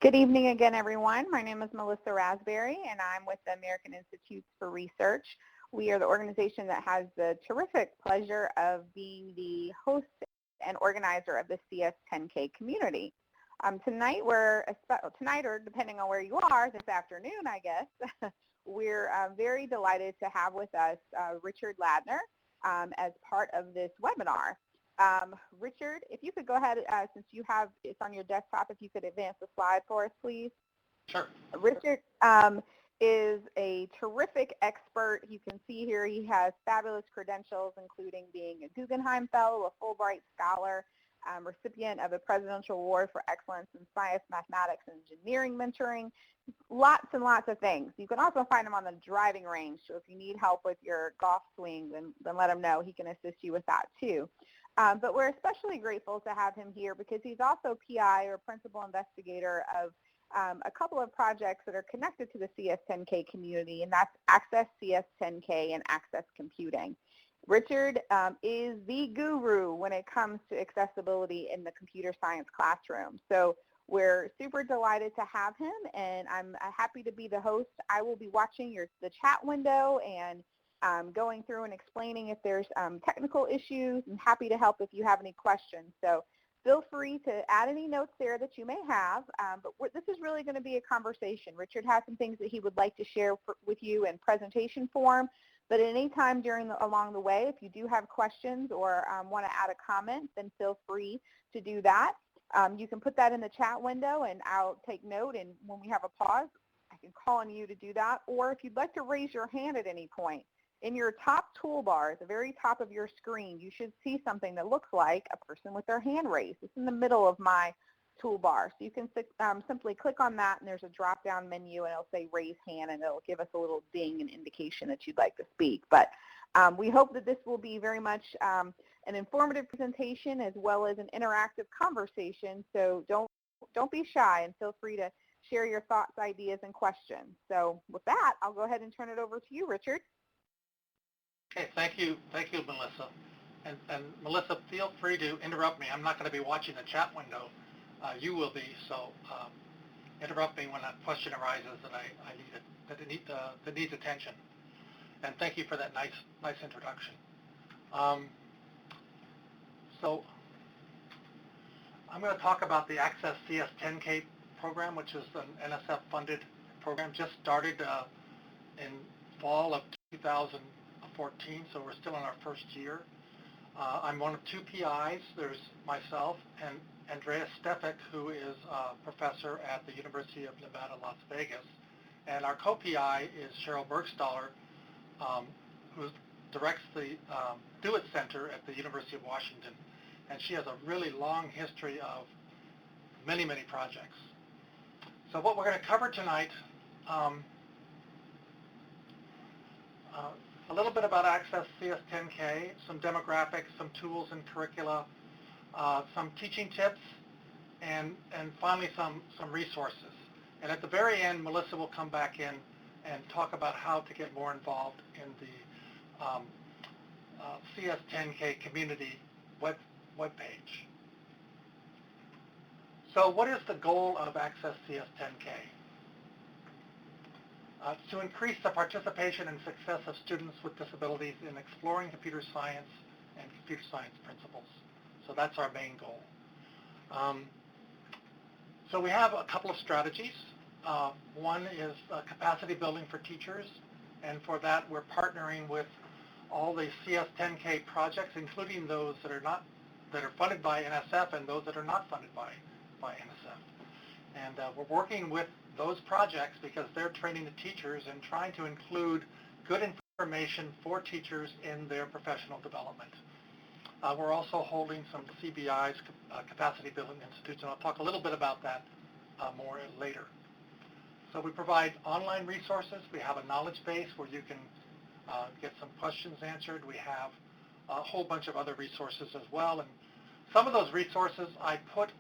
Good evening again, everyone. My name is Melissa Raspberry, and I'm with the American Institutes for Research. We are the organization that has the terrific pleasure of being the host and organizer of the CS10K community. Tonight, or depending on where you are, this afternoon, I guess, we're very delighted to have with us Richard Ladner as part of this webinar. Richard, if you could go ahead, since you have it's on your desktop, if you could advance the slide for us, please. Sure. Richard is a terrific expert. You can see here he has fabulous credentials, including being a Guggenheim Fellow, a Fulbright Scholar, recipient of a Presidential Award for Excellence in Science, Mathematics, and Engineering Mentoring, lots and lots of things. You can also find him on the driving range, so if you need help with your golf swing, then let him know. He can assist you with that too. But we're especially grateful to have him here because he's also PI, or Principal Investigator, of a couple of projects that are connected to the CS10K community, and that's AccessCS10K and Access Computing. Richard is the guru when it comes to accessibility in the computer science classroom. So we're super delighted to have him, and I'm happy to be the host. I will be watching the chat window and going through and explaining if there's technical issues, and happy to help if you have any questions. So feel free to add any notes there that you may have, but this is really going to be a conversation. Richard has some things that he would like to share with you in presentation form, but at any time along the way, if you do have questions or want to add a comment, then feel free to do that. You can put that in the chat window, and I'll take note, and when we have a pause, I can call on you to do that, or if you'd like to raise your hand at any point, in your top toolbar, at the very top of your screen, you should see something that looks like a person with their hand raised. It's in the middle of my toolbar. So you can simply click on that, and there's a drop-down menu, and it'll say raise hand, and it'll give us a little ding, an indication that you'd like to speak. But we hope that this will be very much an informative presentation as well as an interactive conversation. So don't be shy, and feel free to share your thoughts, ideas, and questions. So with that, I'll go ahead and turn it over to you, Richard. Okay, thank you, Melissa. And Melissa, feel free to interrupt me. I'm not going to be watching the chat window. You will be, so interrupt me when a question arises that needs attention. And thank you for that nice introduction. So I'm going to talk about the AccessCS10K program, which is an NSF-funded program, just started in fall of 2014, so we're still in our first year. I'm one of two PIs. There's myself and Andreas Stefik, who is a professor at the University of Nevada, Las Vegas. And our co-PI is Sheryl Burgstahler, who directs the Do It Center at the University of Washington. And she has a really long history of many, many projects. So what we're going to cover tonight, a little bit about AccessCS10K, some demographics, some tools and curricula, some teaching tips, and finally some resources. And at the very end, Melissa will come back in and talk about how to get more involved in the CS10K community webpage. So what is the goal of AccessCS10K? To increase the participation and success of students with disabilities in exploring computer science and computer science principles. So that's our main goal. So we have a couple of strategies. One is capacity building for teachers, and for that we're partnering with all the CS10K projects, including those that are funded by NSF and those that are not funded by NSF. And we're working with those projects because they're training the teachers and trying to include good information for teachers in their professional development. We're also holding some CBI's, Capacity Building Institutes, and I'll talk a little bit about that more later. So we provide online resources. We have a knowledge base where you can get some questions answered. We have a whole bunch of other resources as well. And some of those resources I put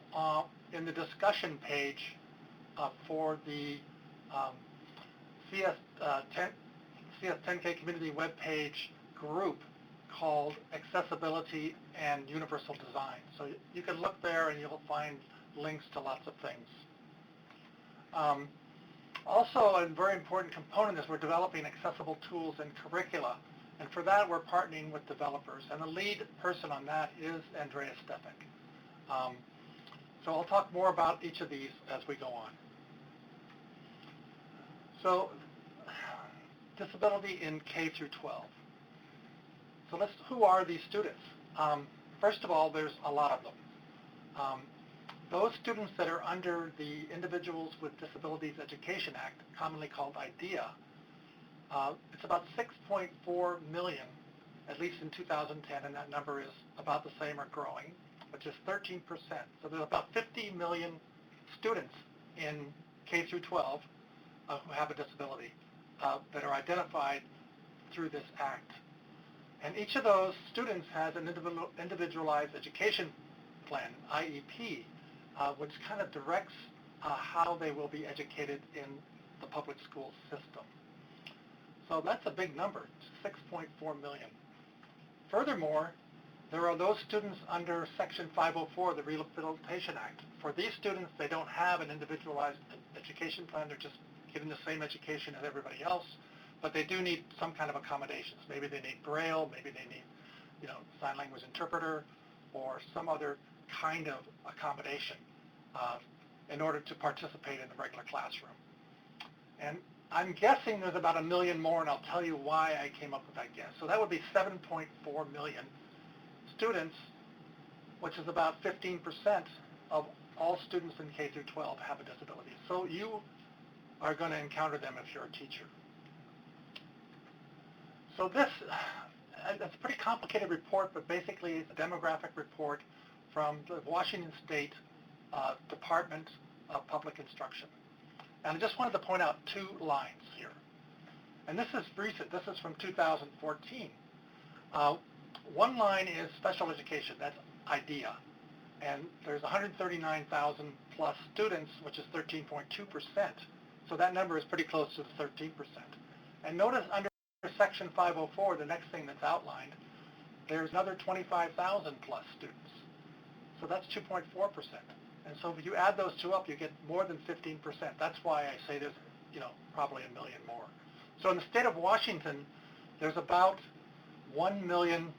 in the discussion page for the CS10K community webpage group called Accessibility and Universal Design. So you can look there and you'll find links to lots of things. Also, a very important component is we're developing accessible tools and curricula. And for that, we're partnering with developers. And the lead person on that is Andreas Stefik. So I'll talk more about each of these as we go on. So, disability in K through 12. So who are these students? First of all, there's a lot of them. Those students that are under the Individuals with Disabilities Education Act, commonly called IDEA, it's about 6.4 million, at least in 2010, and that number is about the same or growing, which is 13%. So there's about 50 million students in K through 12 who have a disability that are identified through this act. And each of those students has an individualized education plan, IEP, which kind of directs how they will be educated in the public school system. So that's a big number, 6.4 million. Furthermore, there are those students under Section 504 of the Rehabilitation Act. For these students, they don't have an individualized education plan. They're just given the same education as everybody else, but they do need some kind of accommodations. Maybe they need Braille, maybe they need, sign language interpreter, or some other kind of accommodation in order to participate in the regular classroom. And I'm guessing there's about 1 million more, and I'll tell you why I came up with that guess. So that would be 7.4 million students, which is about 15% of all students in K through 12 have a disability. So you are going to encounter them if you're a teacher. So it's a pretty complicated report, but basically it's a demographic report from the Washington State Department of Public Instruction. And I just wanted to point out 2 lines here. And this is recent. This is from 2014. One line is special education. That's IDEA. And there's 139,000 plus students, which is 13.2%. So that number is pretty close to the 13%. And notice under Section 504, the next thing that's outlined, there's another 25,000 plus students. So that's 2.4%. And so if you add those 2 up, you get more than 15%. That's why I say there's, probably 1 million more. So in the state of Washington, there's about 1 million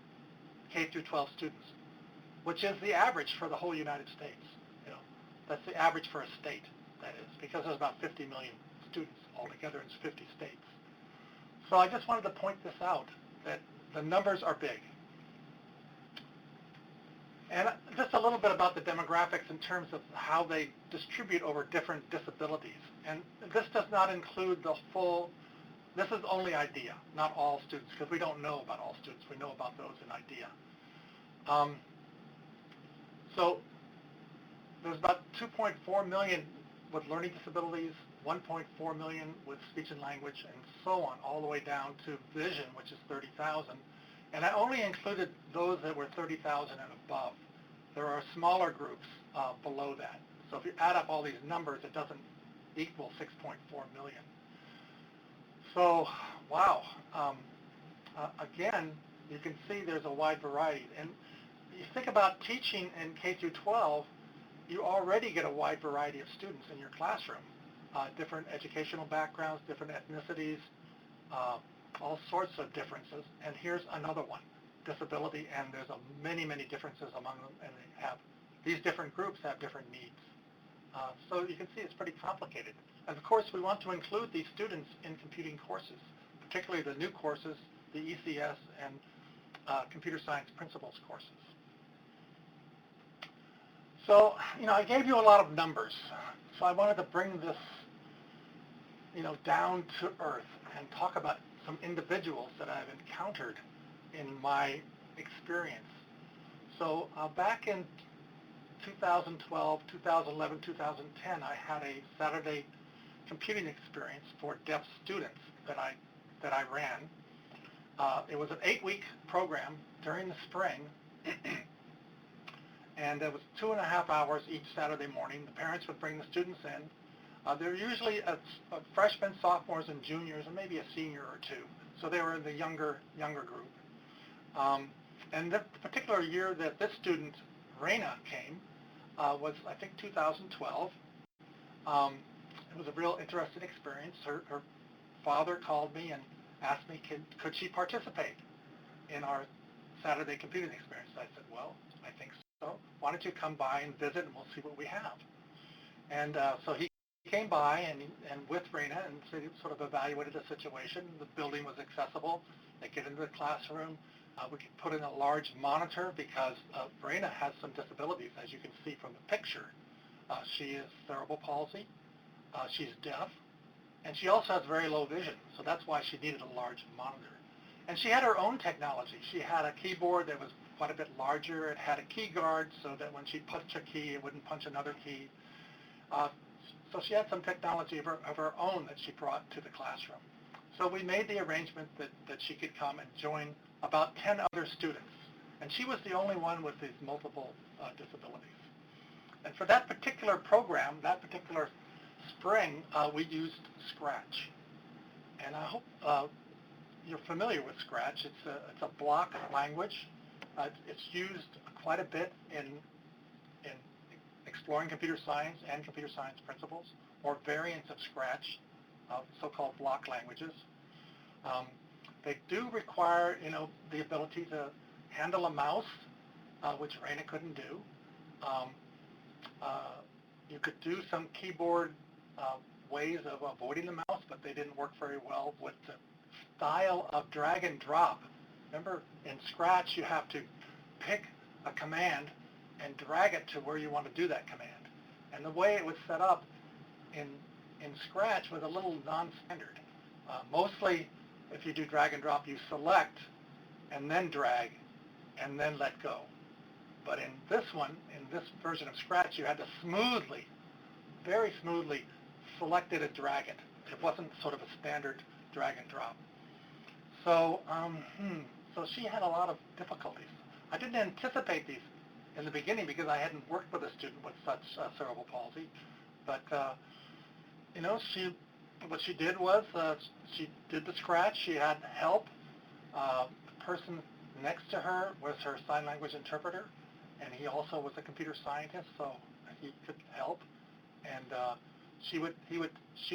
K through 12 students, which is the average for the whole United States. That's the average for a state, that is, because there's about 50 million students altogether in 50 states. So I just wanted to point this out, that the numbers are big. And just a little bit about the demographics in terms of how they distribute over different disabilities. And this does not include the full, this is only IDEA, not all students, because we don't know about all students. We know about those in IDEA. So there's about 2.4 million with learning disabilities, 1.4 million with speech and language, and so on, all the way down to vision, which is 30,000. And I only included those that were 30,000 and above. There are smaller groups below that. So if you add up all these numbers, it doesn't equal 6.4 million. So, wow. Again, you can see there's a wide variety. And you think about teaching in K through 12, you already get a wide variety of students in your classroom. Different educational backgrounds, different ethnicities, all sorts of differences. And here's another one, disability, and there's many, many differences among them, and these different groups have different needs. So you can see it's pretty complicated. And of course, we want to include these students in computing courses, particularly the new courses, the ECS and computer science principles courses. So, I gave you a lot of numbers. So I wanted to bring this, down to earth and talk about some individuals that I've encountered in my experience. So back in 2012, 2011, 2010, I had a Saturday computing experience for deaf students that I ran. It was an 8-week program during the spring, and it was 2.5 hours each Saturday morning. The parents would bring the students in. They're usually freshmen, sophomores, and juniors, and maybe a senior or 2. So they were in the younger group. And the particular year that this student, Raina, came was, I think, 2012. it was a real interesting experience. Her father called me and asked me could she participate in our Saturday computing experience. I said, well, I think so. Why don't you come by and visit and we'll see what we have. And so he came by and with Raina and sort of evaluated the situation. The building was accessible. They get into the classroom. We could put in a large monitor because Raina has some disabilities, as you can see from the picture. She is cerebral palsy. She's deaf. And she also has very low vision, so that's why she needed a large monitor. And she had her own technology. She had a keyboard that was quite a bit larger. It had a key guard so that when she punched a key, it wouldn't punch another key. So she had some technology of her own that she brought to the classroom. So we made the arrangement that she could come and join about 10 other students. And she was the only one with these multiple disabilities. And for that particular program, that particular spring, we used Scratch. And I hope you're familiar with Scratch. It's a block language. It's used quite a bit in exploring computer science and computer science principles, or variants of Scratch, so-called block languages. They do require, the ability to handle a mouse, which Raina couldn't do. You could do some keyboard ways of avoiding the mouse, but they didn't work very well with the style of drag and drop. Remember, in Scratch, you have to pick a command and drag it to where you want to do that command. And the way it was set up in Scratch was a little non-standard. Mostly, if you do drag and drop, you select and then drag and then let go. But in this version of Scratch, you had to very smoothly select it and drag it. It wasn't sort of a standard drag and drop. So, so she had a lot of difficulties. I didn't anticipate these in the beginning because I hadn't worked with a student with such cerebral palsy. But, what she did was she did the Scratch. She had help. The person next to her was her sign language interpreter, and he also was a computer scientist, so he could help. And she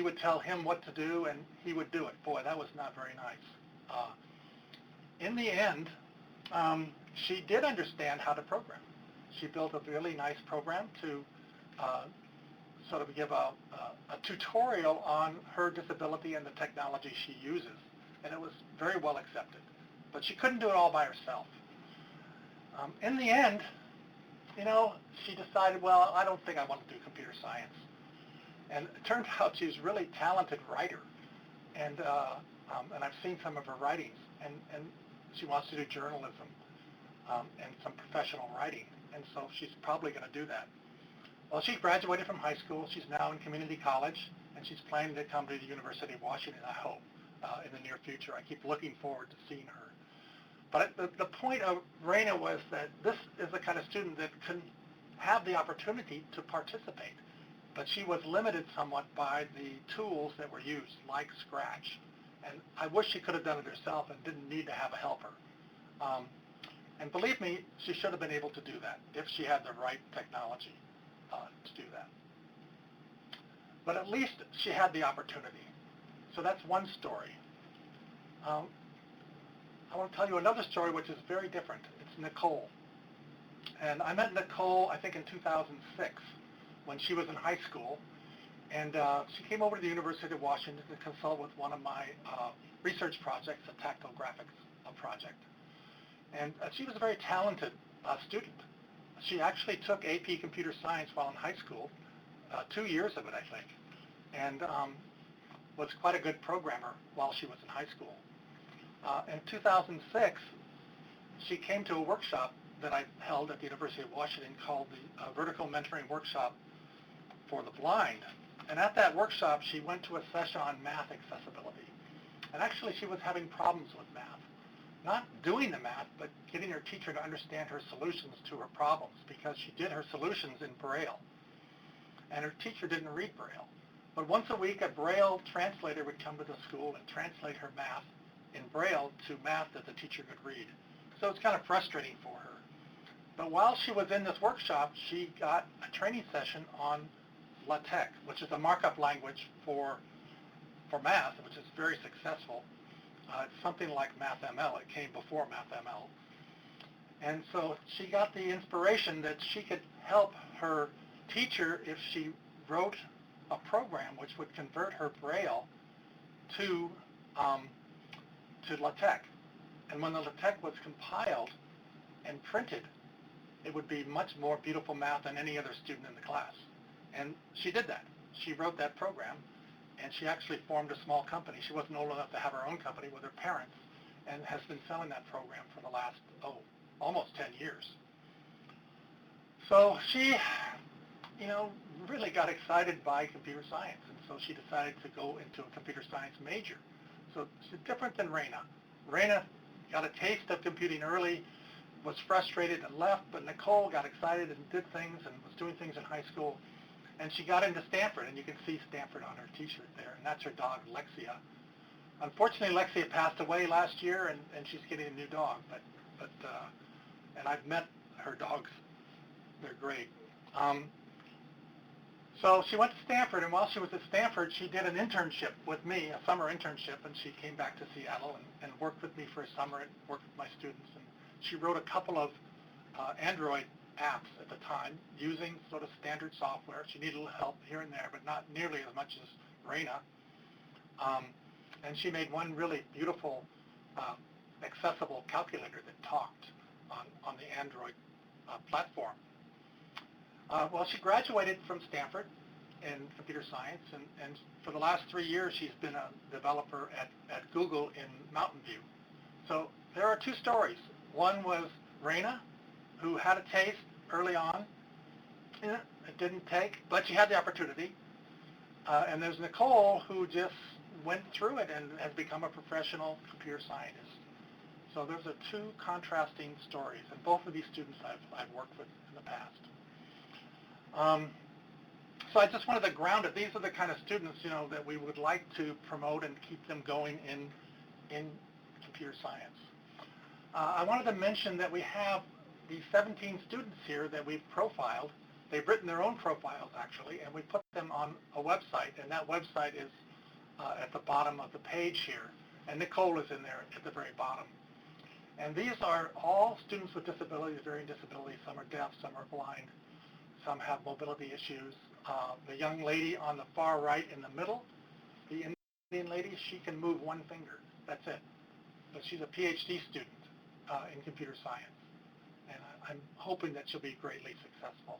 would tell him what to do, and he would do it. Boy, that was not very nice. In the end, she did understand how to program. She built a really nice program to sort of give a tutorial on her disability and the technology she uses, and it was very well accepted. But she couldn't do it all by herself. In the end, she decided, well, I don't think I want to do computer science. And it turned out she's a really talented writer, and I've seen some of her writings, and she wants to do journalism and some professional writing, and so she's probably going to do that. Well, she graduated from high school. She's now in community college, and she's planning to come to the University of Washington, I hope, in the near future. I keep looking forward to seeing her. But the point of Raina was that this is the kind of student that couldn't have the opportunity to participate. But she was limited somewhat by the tools that were used, like Scratch. And I wish she could have done it herself and didn't need to have a helper. And believe me, she should have been able to do that if she had the right technology to do that. But at least she had the opportunity. So that's one story. I want to tell you another story which is very different. It's Nicole. And I met Nicole, I think, in 2006 when she was in high school. And she came over to the University of Washington to consult with one of my research projects, a tactile graphics project. And she was a very talented student. She actually took AP Computer Science while in high school, 2 years of it, I think, and was quite a good programmer while she was in high school. In 2006, she came to a workshop that I held at the University of Washington called the Vertical Mentoring Workshop for the Blind. And at that workshop, she went to a session on math accessibility. And actually, she was having problems with math. Not doing the math, but getting her teacher to understand her solutions to her problems, because she did her solutions in Braille. And her teacher didn't read Braille. But once a week, a Braille translator would come to the school and translate her math in Braille to math that the teacher could read. So it's kind of frustrating for her. But while she was in this workshop, she got a training session on LaTeX, which is a markup language for math, which is very successful. It's something like MathML. It came before MathML. And so she got the inspiration that she could help her teacher if she wrote a program which would convert her Braille to LaTeX. And when the LaTeX was compiled and printed, it would be much more beautiful math than any other student in the class. And she did that. She wrote that program, and she actually formed a small company. She wasn't old enough to have her own company with her parents, and has been selling that program for the last, almost 10 years. So she, really got excited by computer science, and so she decided to go into a computer science major. So she's different than Raina. Raina got a taste of computing early, was frustrated and left, but Nicole got excited and did things and was doing things in high school, and she got into Stanford, and you can see Stanford on her t-shirt there, and that's her dog, Lexia. Unfortunately, Lexia passed away last year, and she's getting a new dog, and I've met her dogs. They're great. So she went to Stanford, and while she was at Stanford, she did an internship with me, a summer internship, and she came back to Seattle and worked with me for a summer and worked with my students. And she wrote a couple of Android apps at the time using sort of standard software. She needed a little help here and there, but not nearly as much as Raina. And she made one really beautiful, accessible calculator that talked on the Android platform. Well, she graduated from Stanford in computer science, and for the last 3 years, she's been a developer at Google in Mountain View. So there are two stories. One was Raina, who had a taste early on. It didn't take, but she had the opportunity. And there's Nicole, who just went through it and has become a professional computer scientist. So those are two contrasting stories, and both of these students I've worked with in the past. So I just wanted to ground it. These are the kind of students, that we would like to promote and keep them going in computer science. I wanted to mention that we have these 17 students here that we've profiled. They've written their own profiles, actually, and we put them on a website, and that website is at the bottom of the page here. And Nicole is in there at the very bottom. And these are all students with disabilities, varying disabilities. Some are deaf, some are blind. Some have mobility issues. The young lady on the far right in the middle, the Indian lady, she can move one finger. That's it. But she's a PhD student in computer science. And I'm hoping that she'll be greatly successful.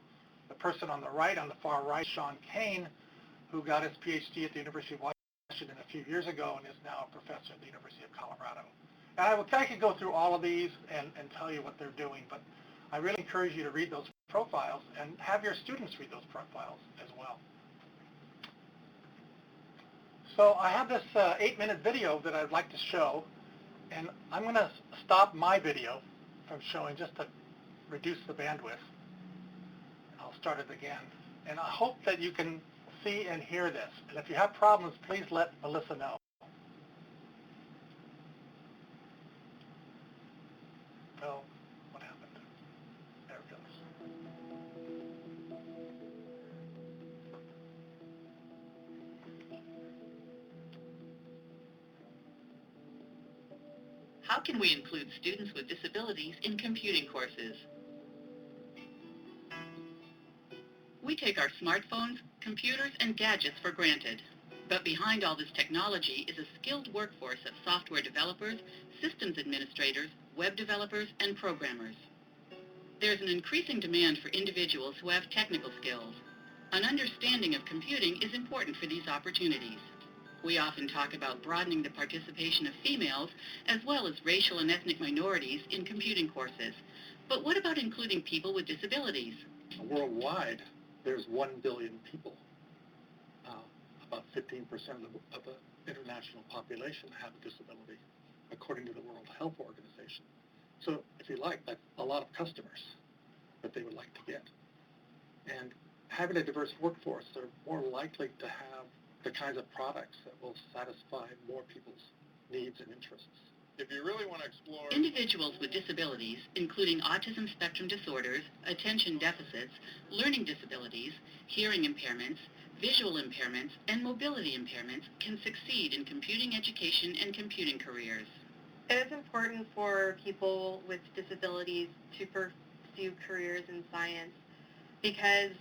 The person on the right, on the far right, Sean Kane, who got his PhD at the University of Washington a few years ago and is now a professor at the University of Colorado. And I could go through all of these and tell you what they're doing, but I really encourage you to read those profiles and have your students read those profiles as well. So I have this 8-minute video that I'd like to show, and I'm going to stop my video from showing just to reduce the bandwidth. I'll start it again. And I hope that you can see and hear this. And if you have problems, please let Melissa know. Oh, what happened? There it goes. How can we include students with disabilities in computing courses? We take our smartphones, computers, and gadgets for granted. But behind all this technology is a skilled workforce of software developers, systems administrators, web developers, and programmers. There's an increasing demand for individuals who have technical skills. An understanding of computing is important for these opportunities. We often talk about broadening the participation of females as well as racial and ethnic minorities in computing courses. But what about including people with disabilities? Worldwide, there's 1 billion people. About 15% of the international population have a disability, according to the World Health Organization. So if you like, that's a lot of customers that they would like to get. And having a diverse workforce, they're more likely to have the kinds of products that will satisfy more people's needs and interests. If you really want to explore... Individuals with disabilities, including autism spectrum disorders, attention deficits, learning disabilities, hearing impairments, visual impairments, and mobility impairments can succeed in computing education and computing careers. It is important for people with disabilities to pursue careers in science because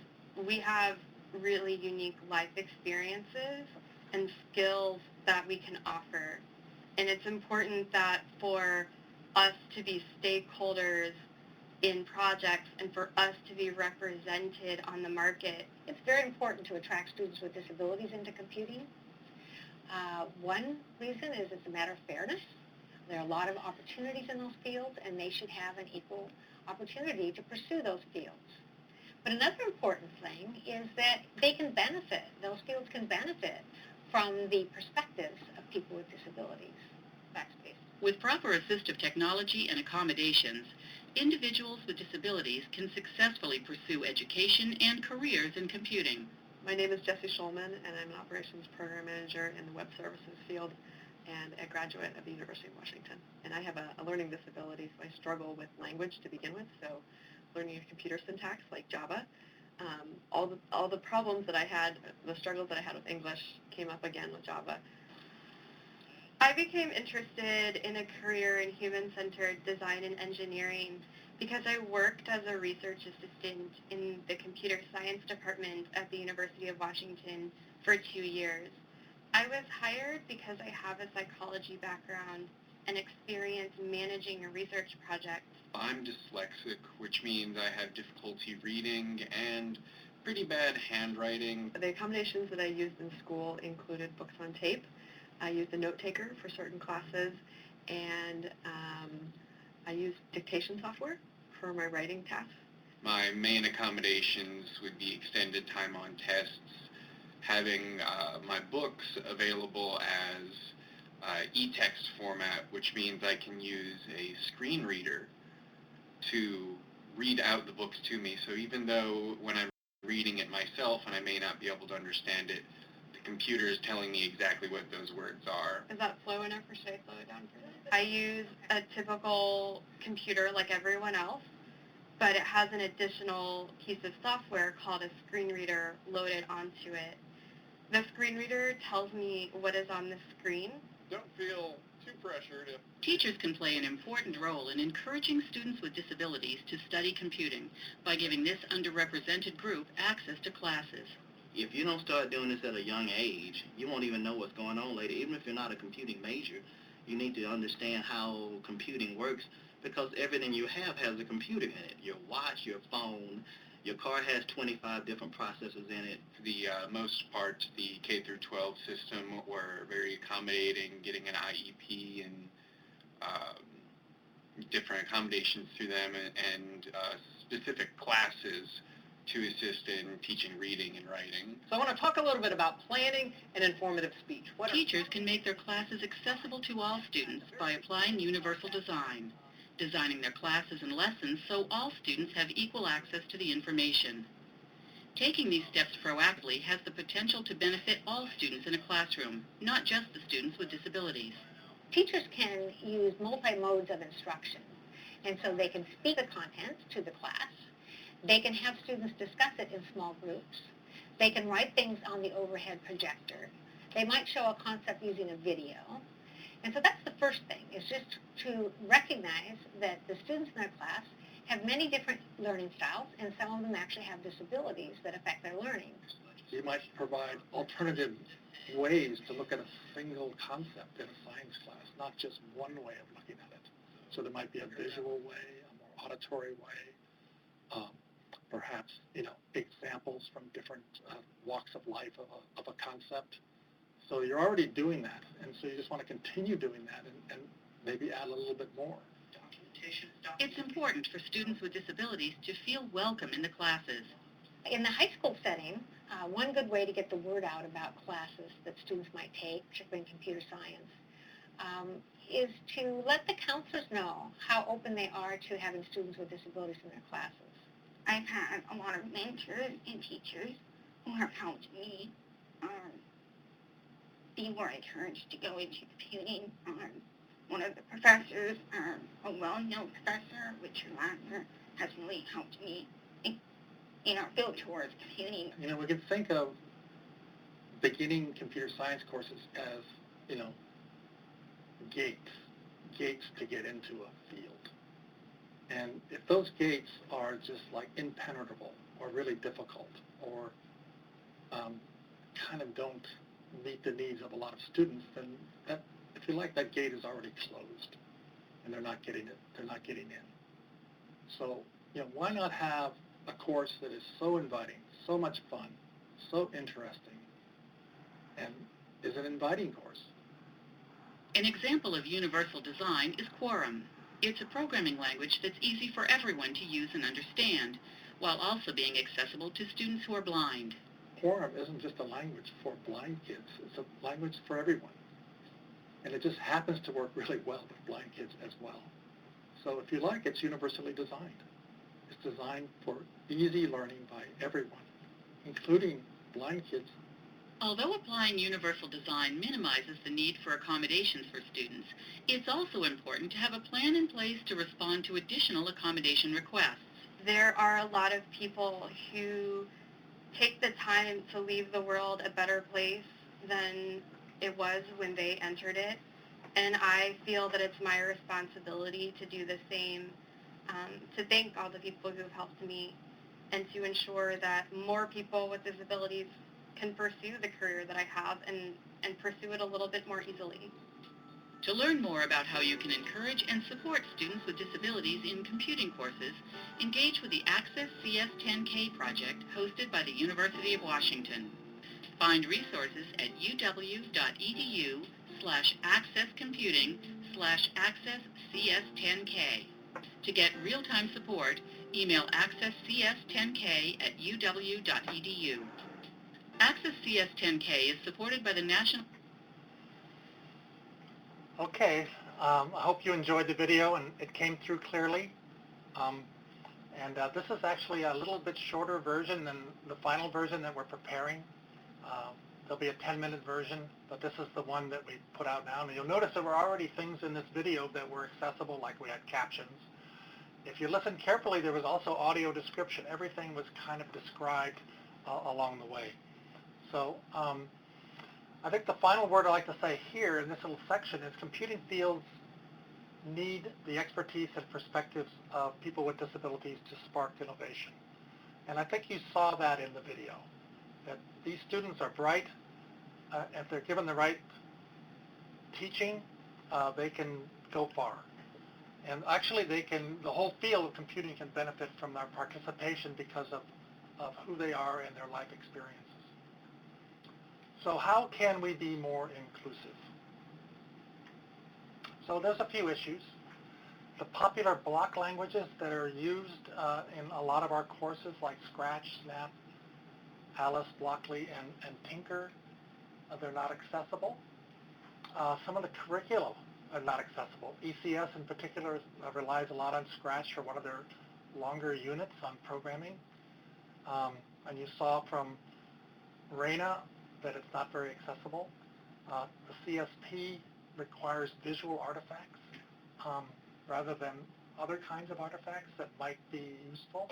we have really unique life experiences and skills that we can offer. And it's important that for us to be stakeholders in projects and for us to be represented on the market. It's very important to attract students with disabilities into computing. One reason is it's a matter of fairness. There are a lot of opportunities in those fields, and they should have an equal opportunity to pursue those fields. But another important thing is that they can benefit, those fields can benefit from the perspectives of people with disabilities. Backspace. With proper assistive technology and accommodations, individuals with disabilities can successfully pursue education and careers in computing. My name is Jessie Schulman, and I'm an operations program manager in the web services field and a graduate of the University of Washington. And I have a learning disability, so I struggle with language to begin with, so learning computer syntax like Java. All the problems that I had, the struggles that I had with English came up again with Java. I became interested in a career in human-centered design and engineering because I worked as a research assistant in the computer science department at the University of Washington for 2 years. I was hired because I have a psychology background and experience managing a research project. I'm dyslexic, which means I have difficulty reading and pretty bad handwriting. The accommodations that I used in school included books on tape. I used a note taker for certain classes, and I used dictation software for my writing tasks. My main accommodations would be extended time on tests, having my books available as e-text format, which means I can use a screen reader to read out the books to me. So even though when I'm reading it myself and I may not be able to understand it, the computer is telling me exactly what those words are. Is that slow enough, or should I slow it down further? I use a typical computer like everyone else, but it has an additional piece of software called a screen reader loaded onto it. The screen reader tells me what is on the screen. Don't feel too pressured. Teachers can play an important role in encouraging students with disabilities to study computing by giving this underrepresented group access to classes. If you don't start doing this at a young age, you won't even know what's going on later. Even if you're not a computing major, you need to understand how computing works, because everything you have has a computer in it. Your watch, your phone, your car has 25 different processors in it. For the most part, the K through 12 system were very accommodating, getting an IEP and different accommodations through them, and specific classes to assist in teaching reading and writing. So I want to talk a little bit about planning and informative speech. Teachers can make their classes accessible to all students by applying universal design, designing their classes and lessons so all students have equal access to the information. Taking these steps proactively has the potential to benefit all students in a classroom, not just the students with disabilities. Teachers can use multi-modes of instruction, and so they can speak the content to the class. They can have students discuss it in small groups. They can write things on the overhead projector. They might show a concept using a video. And so that's the first thing, is just to recognize that the students in their class have many different learning styles, and some of them actually have disabilities that affect their learning. You might provide alternative ways to look at a single concept in a science class, not just one way of looking at it. So there might be a visual way, a more auditory way, perhaps, examples from different walks of life of a concept. So you're already doing that, and so you just want to continue doing that and maybe add a little bit more. It's important for students with disabilities to feel welcome in the classes. In the high school setting, one good way to get the word out about classes that students might take, particularly in computer science, is to let the counselors know how open they are to having students with disabilities in their classes. I've had a lot of mentors and teachers who have helped me be more encouraged to go into computing. one of the professors, a well-known professor, Richard Ladner, has really helped me in our field towards computing. You know, we can think of beginning computer science courses as, you know, gates to get into a field. And if those gates are just like impenetrable or really difficult or kind of don't meet the needs of a lot of students, then that, if you like, that gate is already closed and they're not getting in. So, you know, why not have a course that is so inviting, so much fun, so interesting, and is an inviting course? An example of universal design is Quorum. It's a programming language that's easy for everyone to use and understand, while also being accessible to students who are blind. Quorum isn't just a language for blind kids, it's a language for everyone. And it just happens to work really well with blind kids as well. So if you like, it's universally designed. It's designed for easy learning by everyone, including blind kids. Although applying universal design minimizes the need for accommodations for students, it's also important to have a plan in place to respond to additional accommodation requests. There are a lot of people who take the time to leave the world a better place than it was when they entered it. And I feel that it's my responsibility to do the same, to thank all the people who have helped me and to ensure that more people with disabilities can pursue the career that I have and pursue it a little bit more easily. To learn more about how you can encourage and support students with disabilities in computing courses, engage with the AccessCS10K project hosted by the University of Washington. Find resources at uw.edu/accesscomputing/AccessCS10K. To get real-time support, email accesscs10k@uw.edu. AccessCS10K is supported by the National... Okay, I hope you enjoyed the video and it came through clearly. This is actually a little bit shorter version than the final version that we're preparing. There'll be a 10-minute version, but this is the one that we put out now. And you'll notice there were already things in this video that were accessible, like we had captions. If you listen carefully, there was also audio description. Everything was kind of described along the way. So I think the final word I'd like to say here in this little section is computing fields need the expertise and perspectives of people with disabilities to spark innovation. And I think you saw that in the video, that these students are bright. If they're given the right teaching, they can go far. And actually the whole field of computing can benefit from their participation because of who they are and their life experiences. So how can we be more inclusive? So there's a few issues. The popular block languages that are used in a lot of our courses, like Scratch, Snap, Alice, Blockly, and Tinker, they're not accessible. Some of the curricula are not accessible. ECS in particular relies a lot on Scratch for one of their longer units on programming. And you saw from Raina that it's not very accessible. The CSP requires visual artifacts rather than other kinds of artifacts that might be useful.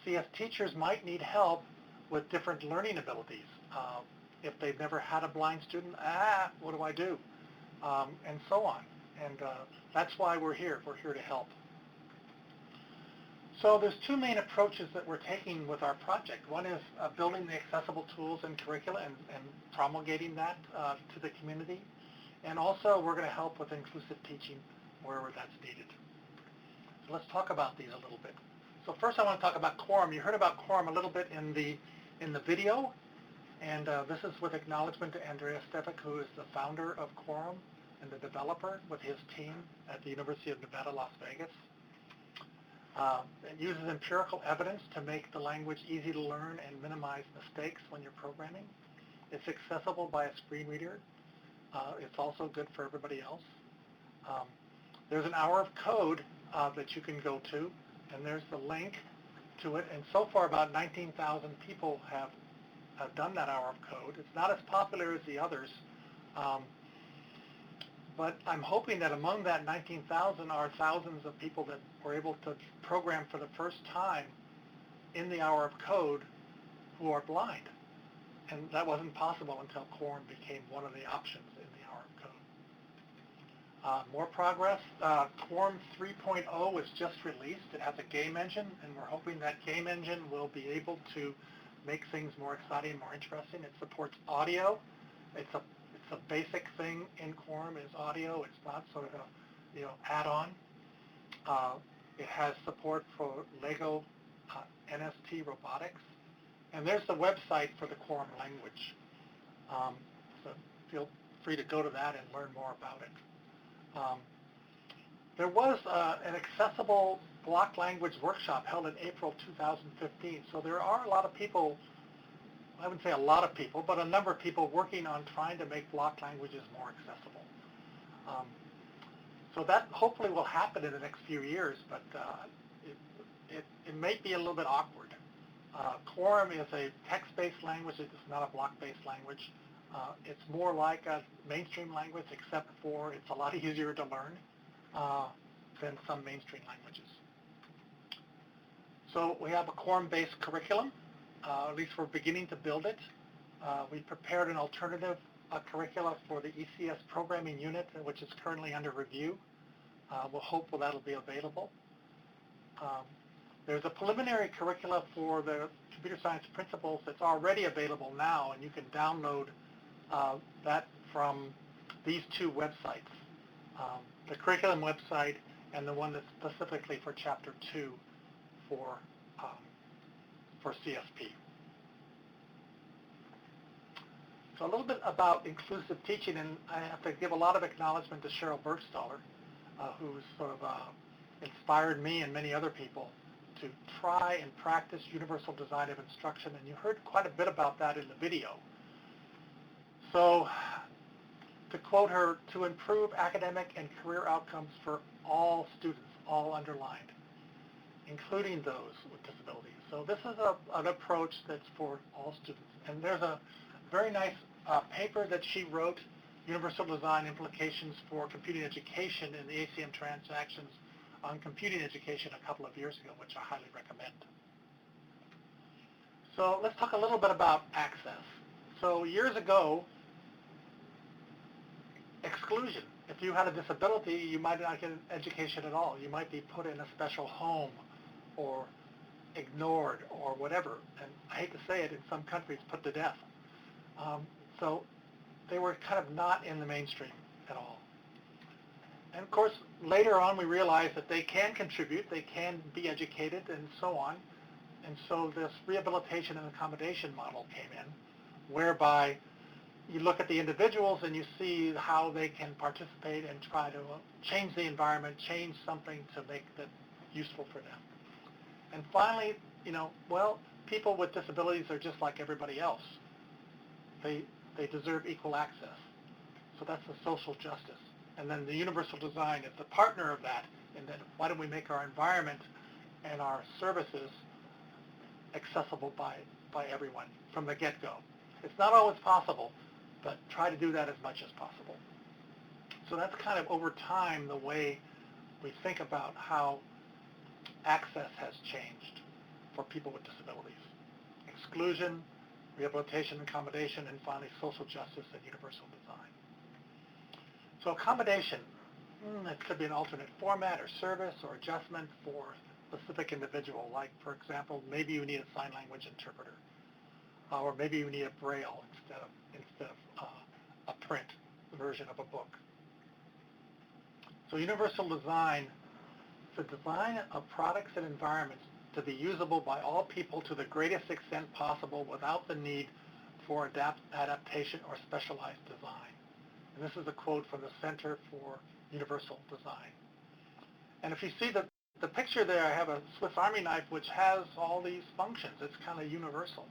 CS teachers might need help with different learning abilities. If they've never had a blind student, what do I do? And so on. And that's why we're here. We're here to help. So there's two main approaches that we're taking with our project. One is building the accessible tools and curricula and promulgating that to the community. And also we're going to help with inclusive teaching wherever that's needed. So let's talk about these a little bit. So first I want to talk about Quorum. You heard about Quorum a little bit in the video. And this is with acknowledgement to Andreas Stefik, who is the founder of Quorum and the developer with his team at the University of Nevada, Las Vegas. It uses empirical evidence to make the language easy to learn and minimize mistakes when you're programming. It's accessible by a screen reader. It's also good for everybody else. There's an hour of code that you can go to, and there's the link to it. And so far, about 19,000 people have done that hour of code. It's not as popular as the others, But I'm hoping that among that 19,000 are thousands of people that were able to program for the first time in the hour of code who are blind. And that wasn't possible until Quorum became one of the options in the hour of code. More progress. Quorum 3.0 was just released. It has a game engine, and we're hoping that game engine will be able to make things more exciting, more interesting. It supports audio. It's a basic thing in Quorum is audio. It's not sort of a add-on. It has support for Lego NST robotics. And there's the website for the Quorum language. So feel free to go to that and learn more about it. There was an accessible block language workshop held in April 2015. So there are a lot of people, I wouldn't say a lot of people, but a number of people working on trying to make block languages more accessible. So that hopefully will happen in the next few years, but it may be a little bit awkward. Quorum is a text-based language. It is not a block-based language. It's more like a mainstream language, except for it's a lot easier to learn than some mainstream languages. So we have a Quorum-based curriculum. At least we're beginning to build it. We prepared an alternative curricula for the ECS programming unit, which is currently under review. We're hopeful that'll be available. There's a preliminary curricula for the computer science principles that's already available now, and you can download that from these two websites, the curriculum website and the one that's specifically for Chapter 2 for CSP. So a little bit about inclusive teaching, and I have to give a lot of acknowledgement to Sheryl Burgstahler, who's sort of inspired me and many other people to try and practice universal design of instruction, and you heard quite a bit about that in the video. So, to quote her, to improve academic and career outcomes for all students, all underlined, including those with disabilities. So this is an approach that's for all students. And there's a very nice paper that she wrote, Universal Design Implications for Computing Education in the ACM Transactions on Computing Education a couple of years ago, which I highly recommend. So let's talk a little bit about access. So years ago, exclusion. If you had a disability, you might not get an education at all. You might be put in a special home or ignored or whatever. And I hate to say it, in some countries, put to death. So they were kind of not in the mainstream at all. And of course, later on, we realized that they can contribute, they can be educated, and so on. And so this rehabilitation and accommodation model came in, whereby you look at the individuals and you see how they can participate and try to change the environment, change something to make that useful for them. And finally, well, people with disabilities are just like everybody else. They deserve equal access. So that's the social justice. And then the universal design is the partner of that, and then why don't we make our environment and our services accessible by everyone from the get-go. It's not always possible, but try to do that as much as possible. So that's kind of over time the way we think about how access has changed for people with disabilities. Exclusion, rehabilitation, accommodation, and finally social justice and universal design. So accommodation, it could be an alternate format or service or adjustment for a specific individual. Like, for example, maybe you need a sign language interpreter, or maybe you need a braille instead of a print version of a book. So universal design is the design of products and environments to be usable by all people to the greatest extent possible without the need for adaptation or specialized design. And this is a quote from the Center for Universal Design. And if you see the picture there, I have a Swiss Army knife which has all these functions. It's kind of universal.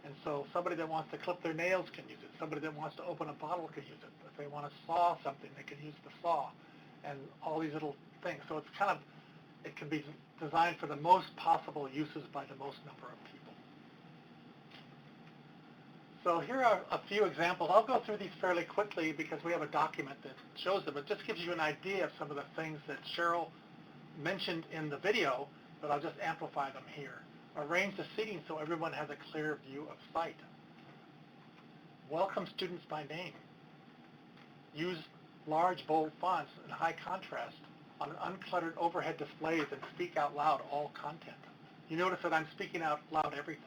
And so somebody that wants to clip their nails can use it. Somebody that wants to open a bottle can use it. If they want to saw something, they can use the saw. And all these little things. So it's kind of, it can be designed for the most possible uses by the most number of people. So here are a few examples. I'll go through these fairly quickly because we have a document that shows them. It just gives you an idea of some of the things that Sheryl mentioned in the video, but I'll just amplify them here. Arrange the seating so everyone has a clear view of sight. Welcome students by name. Use large, bold fonts and high contrast on uncluttered overhead displays and speak out loud all content. You notice that I'm speaking out loud everything.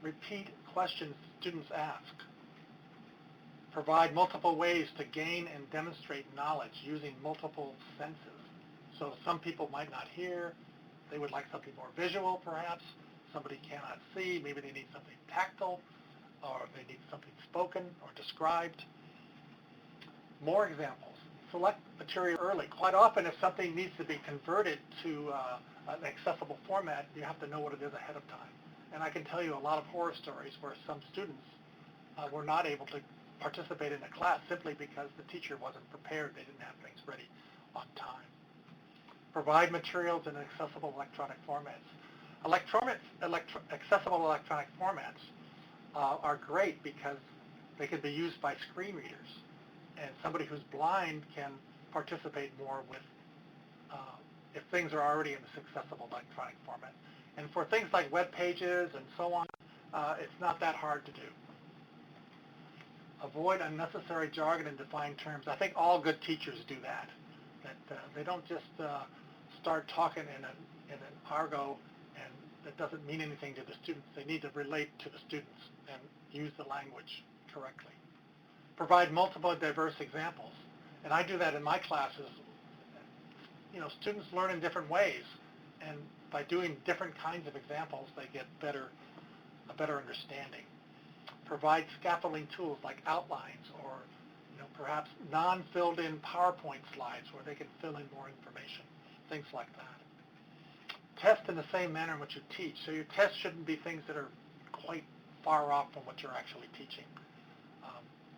Repeat questions students ask. Provide multiple ways to gain and demonstrate knowledge using multiple senses. So some people might not hear. They would like something more visual, perhaps. Somebody cannot see. Maybe they need something tactile, or they need something spoken or described. More examples. Select material early. Quite often, if something needs to be converted to an accessible format, you have to know what it is ahead of time. And I can tell you a lot of horror stories where some students were not able to participate in a class simply because the teacher wasn't prepared. They didn't have things ready on time. Provide materials in accessible electronic formats. Accessible electronic formats are great because they can be used by screen readers. And somebody who's blind can participate more with if things are already in this accessible electronic format. And for things like web pages and so on, it's not that hard to do. Avoid unnecessary jargon and defined terms. I think all good teachers do that. That they don't just start talking in an argot and that doesn't mean anything to the students. They need to relate to the students and use the language correctly. Provide multiple diverse examples. And I do that in my classes. You know, students learn in different ways, and by doing different kinds of examples, they get a better understanding. Provide scaffolding tools like outlines or, you know, perhaps non-filled in PowerPoint slides where they can fill in more information, things like that. Test in the same manner in which you teach. So your tests shouldn't be things that are quite far off from what you're actually teaching.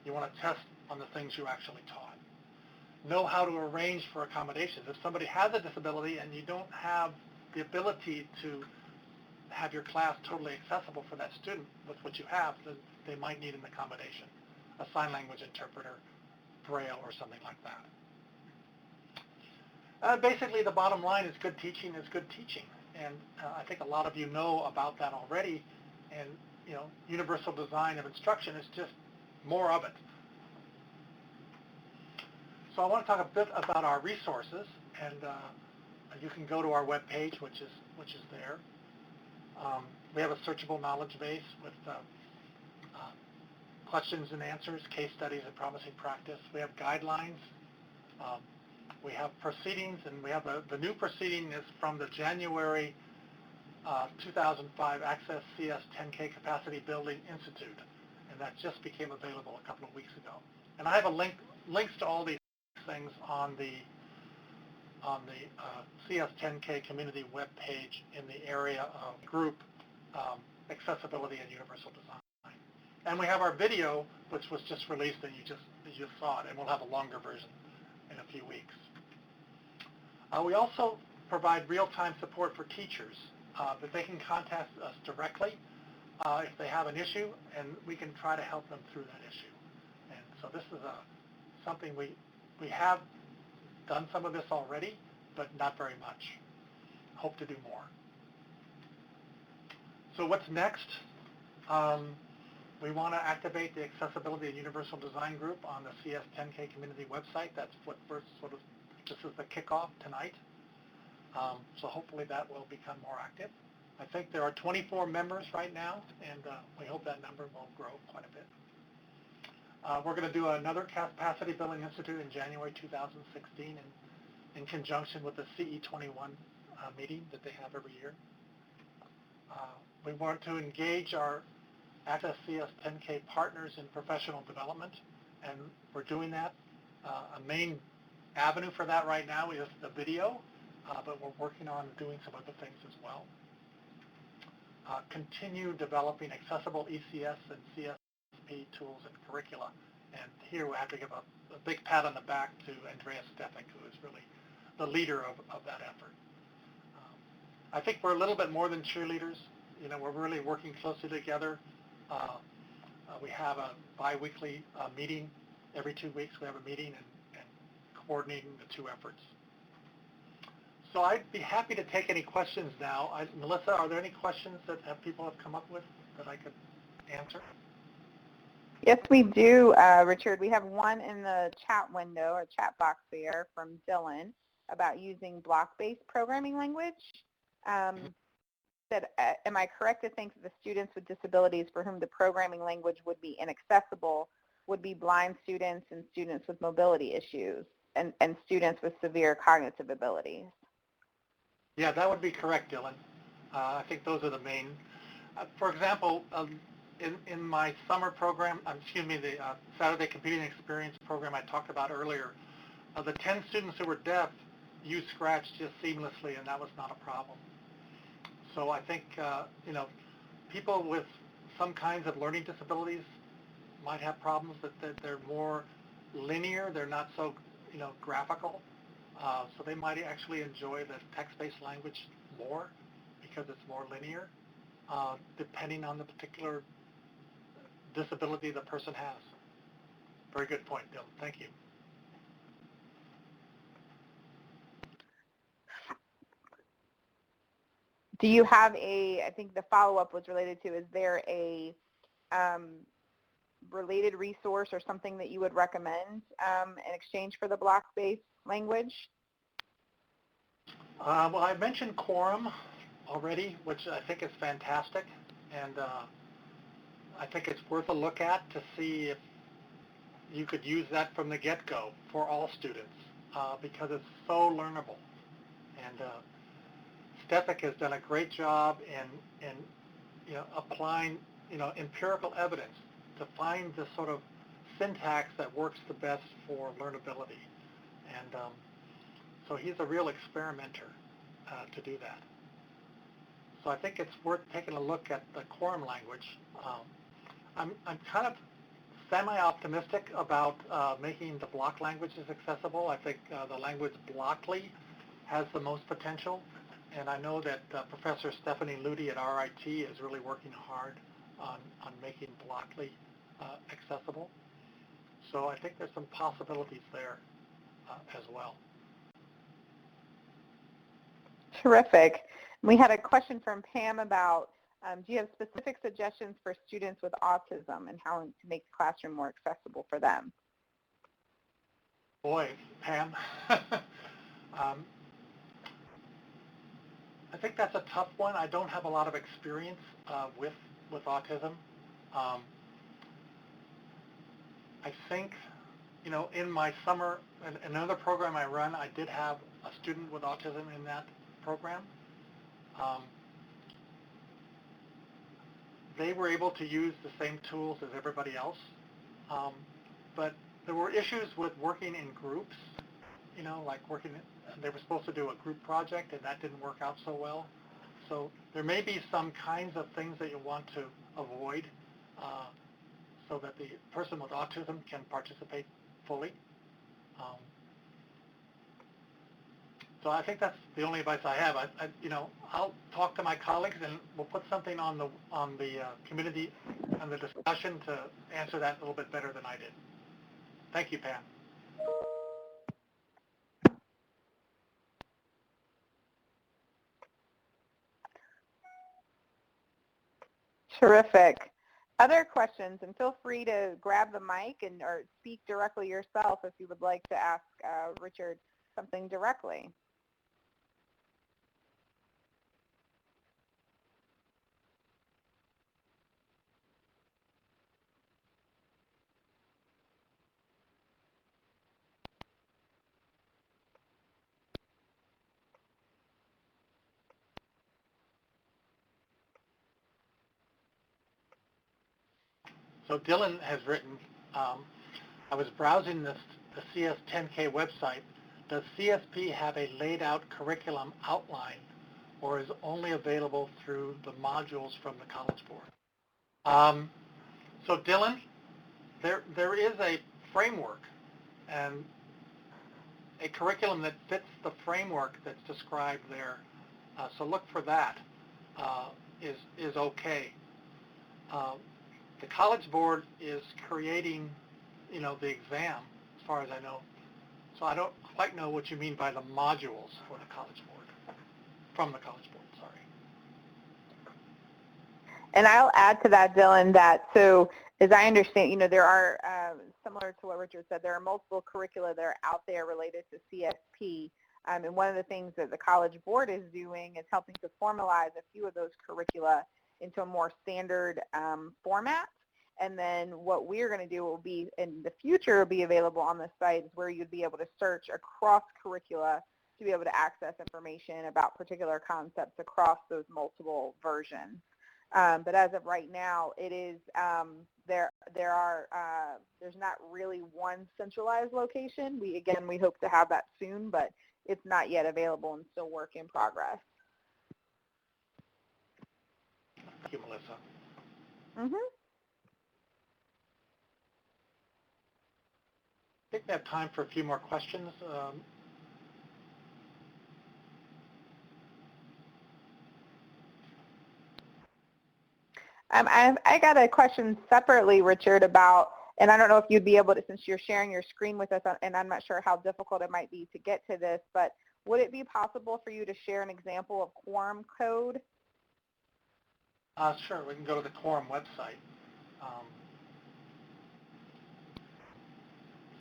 You want to test on the things you actually taught. Know how to arrange for accommodations. If somebody has a disability and you don't have the ability to have your class totally accessible for that student with what you have, then they might need an accommodation, a sign language interpreter, Braille, or something like that. Basically, the bottom line is good teaching is good teaching. And I think a lot of you know about that already. And, you know, universal design of instruction is just more of it. So I want to talk a bit about our resources, and you can go to our webpage, which is there. We have a searchable knowledge base with questions and answers, case studies, and promising practice. We have guidelines. We have proceedings, and we have the new proceeding is from the January 2005 AccessCS10K Capacity Building Institute, and that just became available a couple of weeks ago. And I have links to all these things on the CS10K community webpage in the area of group accessibility and universal design. And we have our video, which was just released, and you just saw it, and we'll have a longer version in a few weeks. We also provide real-time support for teachers that they can contact us directly if they have an issue, and we can try to help them through that issue. And so this is something we have done some of this already, but not very much. Hope to do more. So what's next? We want to activate the Accessibility and Universal Design Group on the CS10K community website. That's what first this is the kickoff tonight. So hopefully that will become more active. I think there are 24 members right now, and we hope that number will grow quite a bit. We're going to do another Capacity Building Institute in January 2016 in conjunction with the CE21 meeting that they have every year. We want to engage our AccessCS10K partners in professional development, and we're doing that. A main avenue for that right now is the video, but we're working on doing some other things as well. Continue developing accessible ECS and CSP tools and curricula. And here we have to give a big pat on the back to Andreas Stefik, who is really the leader of that effort. I think we're a little bit more than cheerleaders. You know, we're really working closely together. We have a bi-weekly meeting. Every 2 weeks we have a meeting and coordinating the two efforts. So I'd be happy to take any questions now. Melissa, are there any questions that people have come up with that I could answer? Yes, we do, Richard. We have one in the chat window or chat box there from Dylan about using block-based programming language. Said, am I correct to think that the students with disabilities for whom the programming language would be inaccessible would be blind students and students with mobility issues and students with severe cognitive abilities? Yeah, that would be correct, Dylan. I think those are the main. For example, in my summer program, the Saturday Computing Experience program I talked about earlier, the 10 students who were deaf used Scratch just seamlessly, and that was not a problem. So I think, people with some kinds of learning disabilities might have problems that they're more linear, they're not so, graphical. So they might actually enjoy the text-based language more because it's more linear, depending on the particular disability the person has. Very good point, Bill. Thank you. Do you have I think the follow-up was related to, is there a related resource or something that you would recommend in exchange for the block-based language? Well, I mentioned Quorum already, which I think is fantastic, and I think it's worth a look at to see if you could use that from the get-go for all students because it's so learnable. And Stefik has done a great job in applying empirical evidence to find the sort of syntax that works the best for learnability. And so he's a real experimenter to do that. So I think it's worth taking a look at the Quorum language. I'm kind of semi-optimistic about making the block languages accessible. I think the language Blockly has the most potential, and I know that Professor Stephanie Ludi at RIT is really working hard on making Blockly accessible. So I think there's some possibilities there as well. Terrific. We had a question from Pam about, do you have specific suggestions for students with autism and how to make the classroom more accessible for them? Boy, Pam. I think that's a tough one. I don't have a lot of experience with autism. I think, in my summer, in another program I run, I did have a student with autism in that program. They were able to use the same tools as everybody else, but there were issues with working in groups, like they were supposed to do a group project and that didn't work out so well. So there may be some kinds of things that you want to avoid so that the person with autism can participate fully. So I think that's the only advice I have. I'll talk to my colleagues and we'll put something on the community and the discussion to answer that a little bit better than I did. Thank you, Pam. Terrific. Other questions, and feel free to grab the mic or speak directly yourself if you would like to ask Richard something directly. So Dylan has written, I was browsing the CS10K website. Does CSP have a laid out curriculum outline or is only available through the modules from the College Board? So Dylan, there is a framework and a curriculum that fits the framework that's described there. So look for that is okay. The College Board is creating, the exam, as far as I know. So I don't quite know what you mean by the modules for the College Board, from the College Board, sorry. And I'll add to that, Dylan, that so as I understand, there are, similar to what Richard said, there are multiple curricula that are out there related to CSP. And one of the things that the College Board is doing is helping to formalize a few of those curricula into a more standard format. And then what we're going to do will be, in the future, will be available on the site, is where you'd be able to search across curricula to be able to access information about particular concepts across those multiple versions. But as of right now, it is there's not really one centralized location. We hope to have that soon, but it's not yet available and still work in progress. Thank you, Melissa. Mm-hmm. I think we have time for a few more questions. I got a question separately, Richard, about, and I don't know if you'd be able to, since you're sharing your screen with us, and I'm not sure how difficult it might be to get to this, but would it be possible for you to share an example of Quorum code? Sure, we can go to the Quorum website.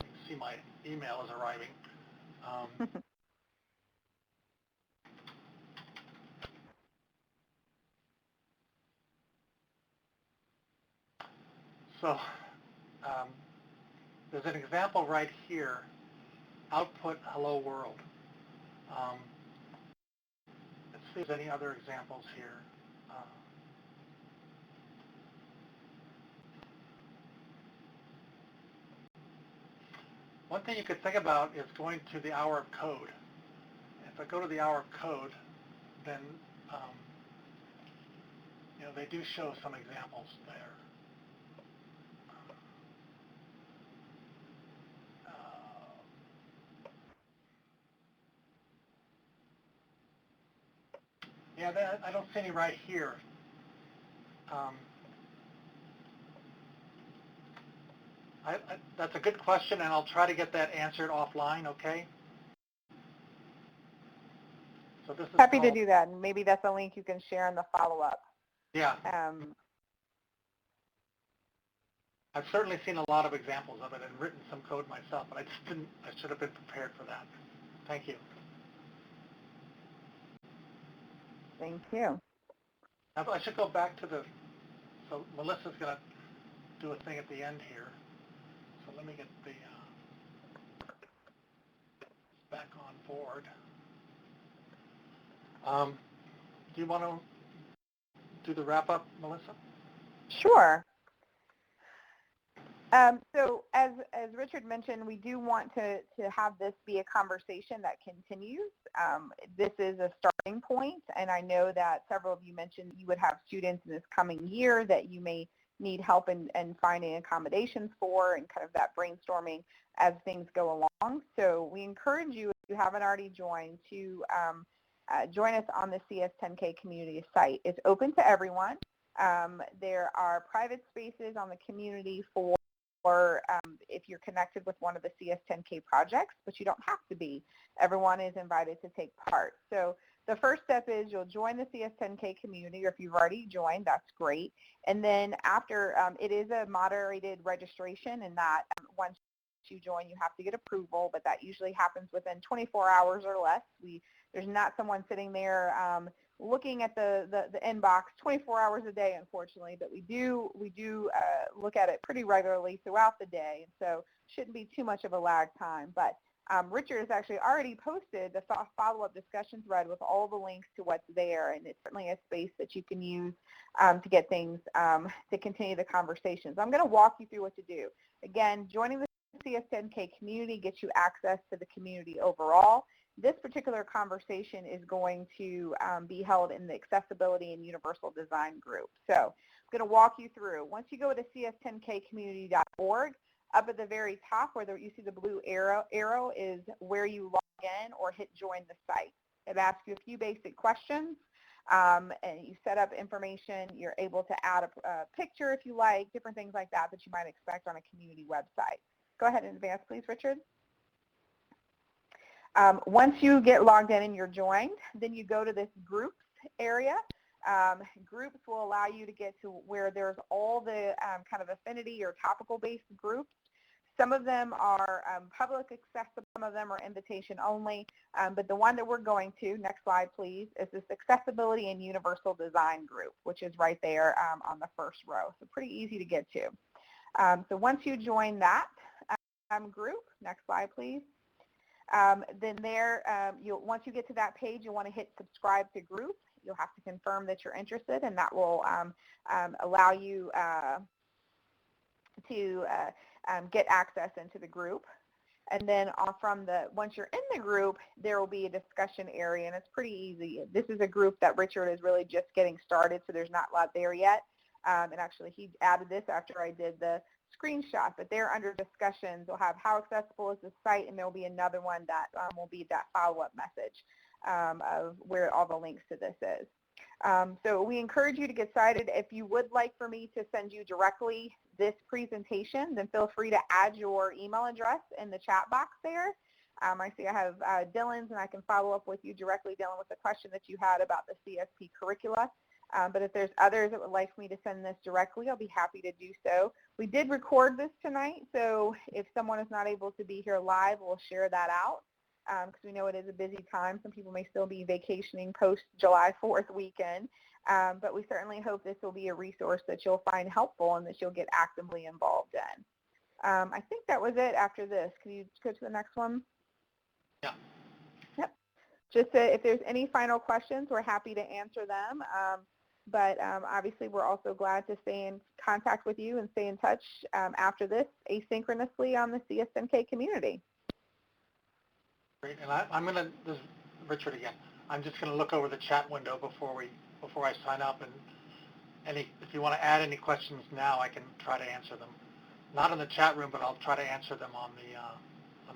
You can see my email is arriving. So there's an example right here, output hello world. Let's see if there's any other examples here. One thing you could think about is going to the hour of code. If I go to the hour of code, then they do show some examples there. Yeah, I don't see any right here. That's a good question, and I'll try to get that answered offline, okay? So this is Happy to do that, and maybe that's a link you can share in the follow-up. Yeah. I've certainly seen a lot of examples of it and written some code myself, but I should have been prepared for that. Thank you. Thank you. I should go back to so Melissa's going to do a thing at the end here. So let me get the back on board. Do you want to do the wrap-up, Melissa? Sure. So as Richard mentioned, we do want to have this be a conversation that continues. This is a starting point, and I know that several of you mentioned you would have students in this coming year that you may need help in finding accommodations for, and kind of that brainstorming as things go along. So we encourage you, if you haven't already joined, to join us on the CS10K community site. It's open to everyone. There are private spaces on the community for if you're connected with one of the CS10K projects, but you don't have to be. Everyone is invited to take part. So the first step is you'll join the CS10K community, or if you've already joined, that's great. And then after, it is a moderated registration, and that once you join, you have to get approval, but that usually happens within 24 hours or less. There's not someone sitting there looking at the inbox 24 hours a day, unfortunately, but we do look at it pretty regularly throughout the day, and so shouldn't be too much of a lag time. But Richard has actually already posted the follow-up discussion thread with all the links to what's there, and it's certainly a space that you can use to get things, to continue the conversations. I'm going to walk you through what to do. Again, joining the CS10K community gets you access to the community overall. This particular conversation is going to be held in the Accessibility and Universal Design group. So I'm going to walk you through. Once you go to cs10kcommunity.org, up at the very top where you see the blue arrow is where you log in or hit join the site. It asks you a few basic questions. and you set up information. You're able to add a picture if you like, different things like that that you might expect on a community website. Go ahead and advance, please, Richard. Once you get logged in and you're joined, then you go to this groups area. Groups will allow you to get to where there's all the kind of affinity or topical-based groups. Some of them are public accessible, some of them are invitation only, but the one that we're going to, next slide please, is this Accessibility and Universal Design group, which is right there on the first row. So pretty easy to get to. So once you join that group, next slide please, then there, once you get to that page, you'll want to hit subscribe to group. You'll have to confirm that you're interested, and that will allow you to get access into the group. And then once you're in the group, there will be a discussion area, and it's pretty easy. This is a group that Richard is really just getting started, so there's not a lot there yet. And actually, he added this after I did the screenshot, but there under discussions, we'll have how accessible is the site, and there will be another one that will be that follow-up message of where all the links to this is. So we encourage you to get started. If you would like for me to send you directly this presentation, then feel free to add your email address in the chat box there. I see I have Dylan's, and I can follow up with you directly, Dylan, with the question that you had about the CSP curricula. But if there's others that would like me to send this directly, I'll be happy to do so. We did record this tonight, so if someone is not able to be here live, we'll share that out because we know it is a busy time. Some people may still be vacationing post July 4th weekend, but we certainly hope this will be a resource that you'll find helpful and that you'll get actively involved in. I think that was it after this. Can you go to the next one? Yeah. Yep. Just if there's any final questions, we're happy to answer them. But obviously, we're also glad to stay in contact with you and stay in touch after this asynchronously on the CS10K community. Great, and I'm going to, this is Richard again, I'm just going to look over the chat window before I sign up, and if you want to add any questions now, I can try to answer them. Not in the chat room, but I'll try to answer them on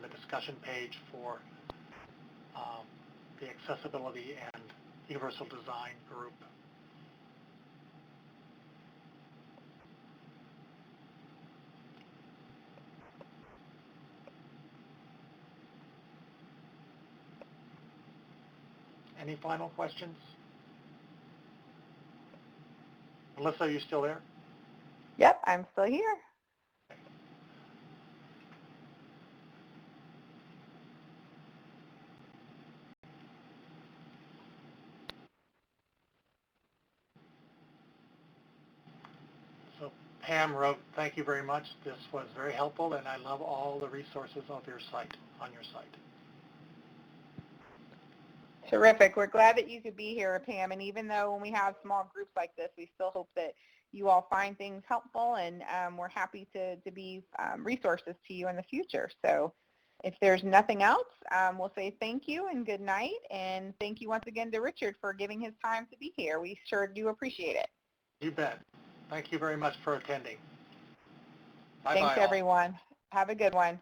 the discussion page for the Accessibility and Universal Design group. Any final questions? Melissa, are you still there? Yep, I'm still here. So Pam wrote, thank you very much. This was very helpful, and I love all the resources of your site, on your site. Terrific. We're glad that you could be here, Pam. And even though when we have small groups like this, we still hope that you all find things helpful, and we're happy to be resources to you in the future. So if there's nothing else, we'll say thank you and good night. And thank you once again to Richard for giving his time to be here. We sure do appreciate it. You bet. Thank you very much for attending. Bye-bye. Thanks, everyone. Have a good one.